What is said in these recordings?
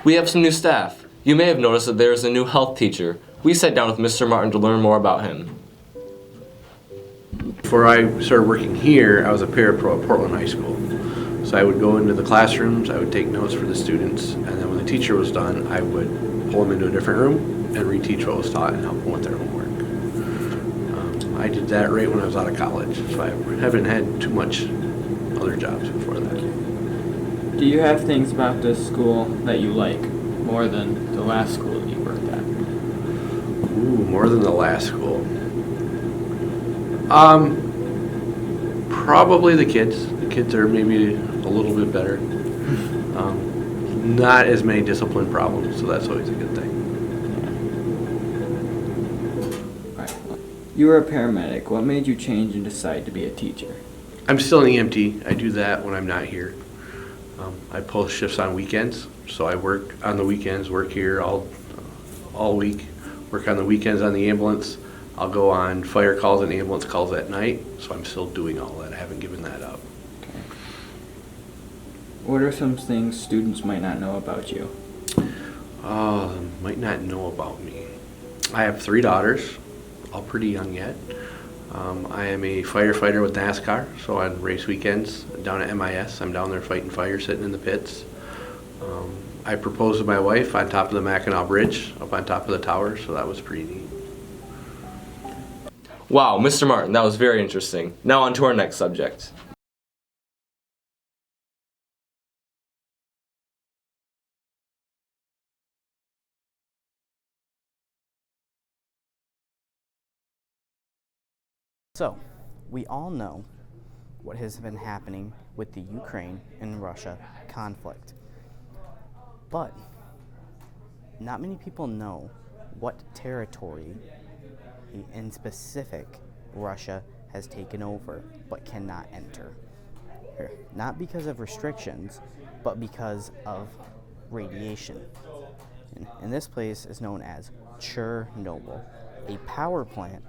We have some new staff. You may have noticed that there is a new health teacher. We sat down with Mr. Martin to learn more about him. Before I started working here, I was a parapro at Portland High School. So I would go into the classrooms, I would take notes for the students, and then when the teacher was done, I would pull them into a different room and reteach what was taught and help them with their homework. I did that right when I was out of college, so I haven't had too much other jobs before that. Do you have things about this school that you like more than the last school that you worked at? Ooh, more than the last school. Probably the kids. The kids are maybe a little bit better. Not as many discipline problems, so that's always a good thing. You were a paramedic. What made you change and decide to be a teacher? I'm still an EMT. I do that when I'm not here. I post shifts on weekends, so I work on the weekends, work here all week, work on the weekends on the ambulance. I'll go on fire calls and ambulance calls at night, so I'm still doing all that. I haven't given that up. Okay. What are some things students might not know about you? Might not know about me. I have 3 daughters, all pretty young yet. I am a firefighter with NASCAR, so on race weekends down at MIS, I'm down there fighting fire, sitting in the pits. I proposed to my wife on top of the Mackinac Bridge, up on top of the tower, so that was pretty neat. Wow, Mr. Martin, that was very interesting. Now on to our next subject. So, we all know what has been happening with the Ukraine and Russia conflict. But not many people know what territory in specific Russia has taken over but cannot enter. Not because of restrictions, but because of radiation. And this place is known as Chernobyl. A power plant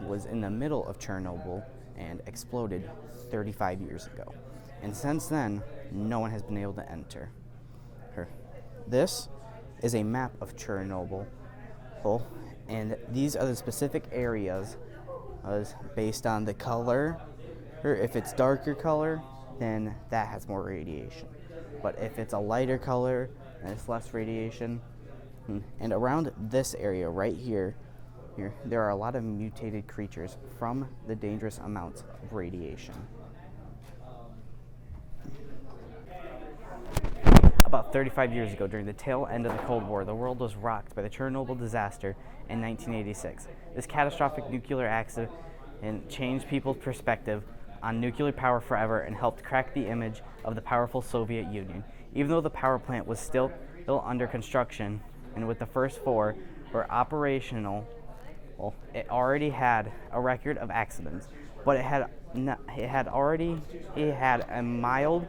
was in the middle of Chernobyl and exploded 35 years ago. And since then, no one has been able to enter. This is a map of Chernobyl, and these are the specific areas based on the color. Or if it's darker color, then that has more radiation. But if it's a lighter color, then it's less radiation. And around this area right here, there are a lot of mutated creatures from the dangerous amounts of radiation. About 35 years ago, during the tail end of the Cold War, the world was rocked by the Chernobyl disaster in 1986. This catastrophic nuclear accident changed people's perspective on nuclear power forever and helped crack the image of the powerful Soviet Union. Even though the power plant was still under construction, and with the first 4 were operational, it already had a record of accidents, but it had a mild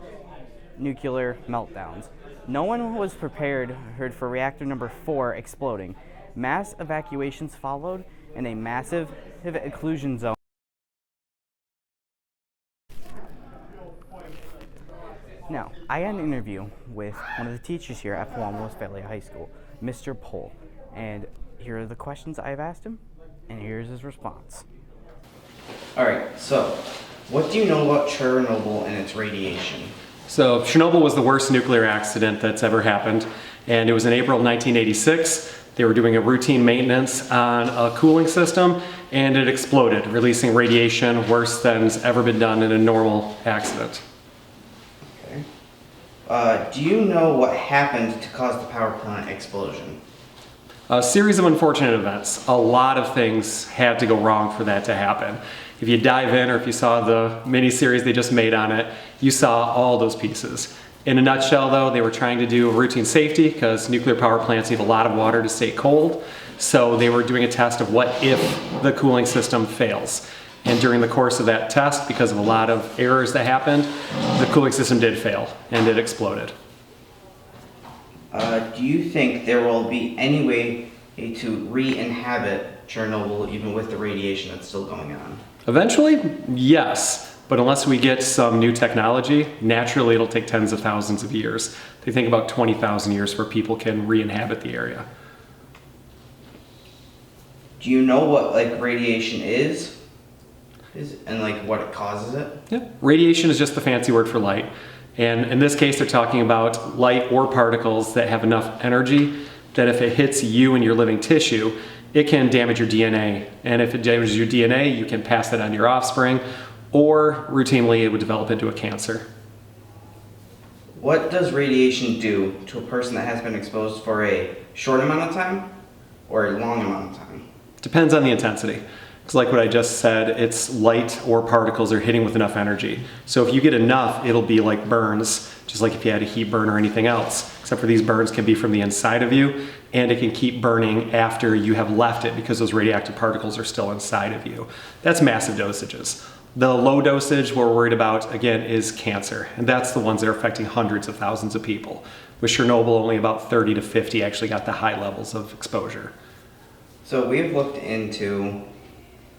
nuclear meltdowns. No one was prepared for reactor number 4 exploding. Mass evacuations followed and a massive exclusion zone. Now, I had an interview with one of the teachers here at West Valley High School, Mr. Pohl, and here are the questions I've asked him, and here's his response. Alright, so what do you know about Chernobyl and its radiation? So Chernobyl was the worst nuclear accident that's ever happened, and it was in April of 1986. They were doing a routine maintenance on a cooling system, and it exploded, releasing radiation worse than's ever been done in a normal accident. Okay. Do you know what happened to cause the power plant explosion? A series of unfortunate events. A lot of things had to go wrong for that to happen. If you dive in, or if you saw the mini-series they just made on it, you saw all those pieces. In a nutshell though, they were trying to do a routine safety because nuclear power plants need a lot of water to stay cold. So they were doing a test of what if the cooling system fails. And during the course of that test, because of a lot of errors that happened, the cooling system did fail and it exploded. Do you think there will be any way to re-inhabit Chernobyl even with the radiation that's still going on? Eventually, yes. But unless we get some new technology, naturally it'll take tens of thousands of years. They think about 20,000 years where people can re-inhabit the area. Do you know what like radiation is and like what it causes it? Yeah. Radiation is just the fancy word for light. And in this case, they're talking about light or particles that have enough energy that if it hits you and your living tissue, it can damage your DNA. And if it damages your DNA, you can pass that on to your offspring, or routinely it would develop into a cancer. What does radiation do to a person that has been exposed for a short amount of time or a long amount of time? Depends on the intensity. It's like what I just said, it's light or particles are hitting with enough energy. So if you get enough, it'll be like burns, just like if you had a heat burn or anything else, except for these burns can be from the inside of you, and it can keep burning after you have left it because those radioactive particles are still inside of you. That's massive dosages. The low dosage we're worried about, again, is cancer, and that's the ones that are affecting hundreds of thousands of people. With Chernobyl, only about 30 to 50 actually got the high levels of exposure. So we've looked into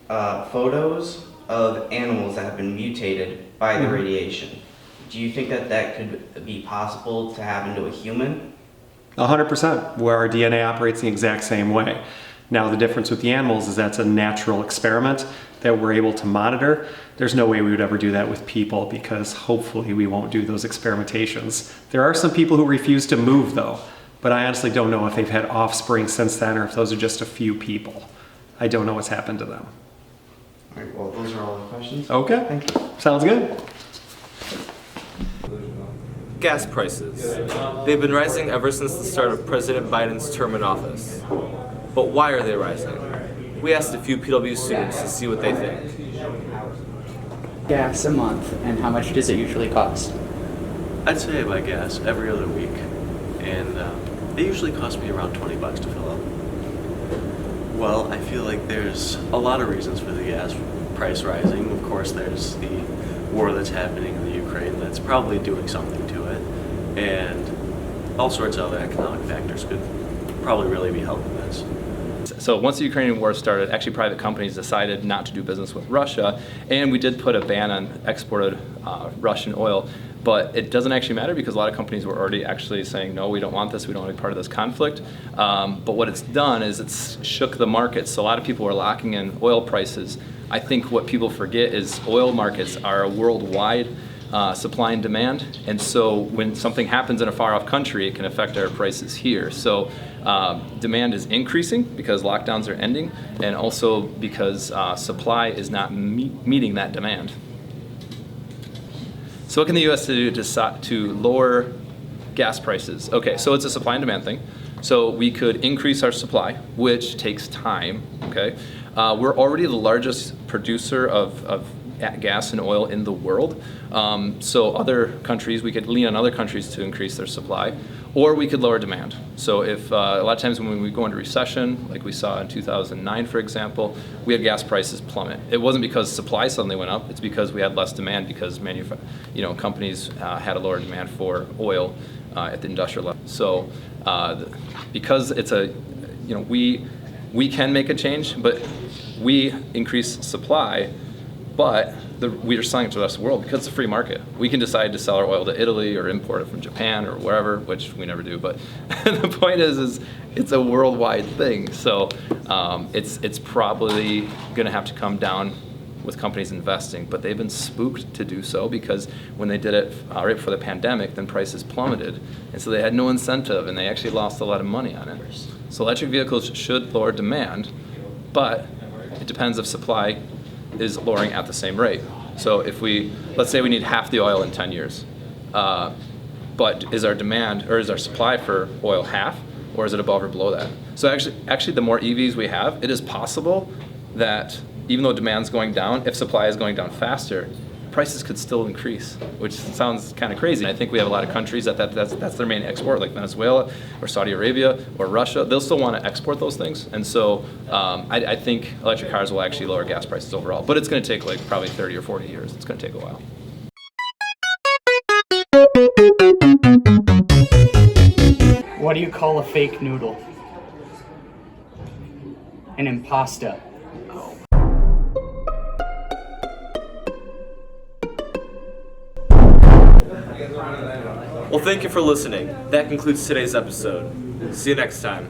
photos of animals that have been mutated by the radiation. Do you think that that could be possible to happen to a human? 100%, where our DNA operates the exact same way. Now the difference with the animals is that's a natural experiment that we're able to monitor. There's no way we would ever do that with people because hopefully we won't do those experimentations. There are some people who refuse to move though, but I honestly don't know if they've had offspring since then or if those are just a few people. I don't know what's happened to them. All right, well, those are all the questions. Okay, Thank you. sounds good. Gas prices. They've been rising ever since the start of President Biden's term in office. But why are they rising? We asked a few PW students to see what they think. Gas a month, and how much does it usually cost? I'd say I buy gas every other week, and it usually costs me around $20 to fill up. Well, I feel like there's a lot of reasons for the gas price rising. Of course, there's the war that's happening in the Ukraine that's probably doing something to it, and all sorts of other economic factors could probably really be helping this. So once the Ukrainian war started, actually private companies decided not to do business with Russia, and we did put a ban on exported Russian oil. But it doesn't actually matter because a lot of companies were already actually saying, no, we don't want this, we don't want to be part of this conflict. But what it's done is it's shook the market. So a lot of people are locking in oil prices. I think what people forget is oil markets are a worldwide supply and demand. And so when something happens in a far off country, it can affect our prices here. So demand is increasing because lockdowns are ending, and also because supply is not meeting that demand. So what can the U.S. do to lower gas prices? Okay, so it's a supply and demand thing. So we could increase our supply, which takes time, okay? We're already the largest producer of gas and oil in the world. So other countries, we could lean on other countries to increase their supply, or we could lower demand. So if a lot of times when we go into recession, like we saw in 2009, for example, we had gas prices plummet. It wasn't because supply suddenly went up, it's because we had less demand because companies had a lower demand for oil at the industrial level. So because it's we can make a change, but we increase supply, but we are selling it to the rest of the world because it's a free market. We can decide to sell our oil to Italy or import it from Japan or wherever, which we never do. But the point is it's a worldwide thing. So it's probably going to have to come down with companies investing. But they've been spooked to do so because when they did it right before the pandemic, then prices plummeted. And so they had no incentive, and they actually lost a lot of money on it. So electric vehicles should lower demand, but it depends if supply is lowering at the same rate. So if let's say we need half the oil in 10 years, but is our demand or is our supply for oil half, or is it above or below that? So actually the more EVs we have, it is possible that even though demand's going down, if supply is going down faster, prices could still increase, which sounds kind of crazy. I think we have a lot of countries that's their main export, like Venezuela or Saudi Arabia or Russia. They'll still want to export those things, and so I think electric cars will actually lower gas prices overall. But it's going to take like probably 30 or 40 years. It's going to take a while. What do you call a fake noodle? An impasta. Well, thank you for listening. That concludes today's episode. See you next time.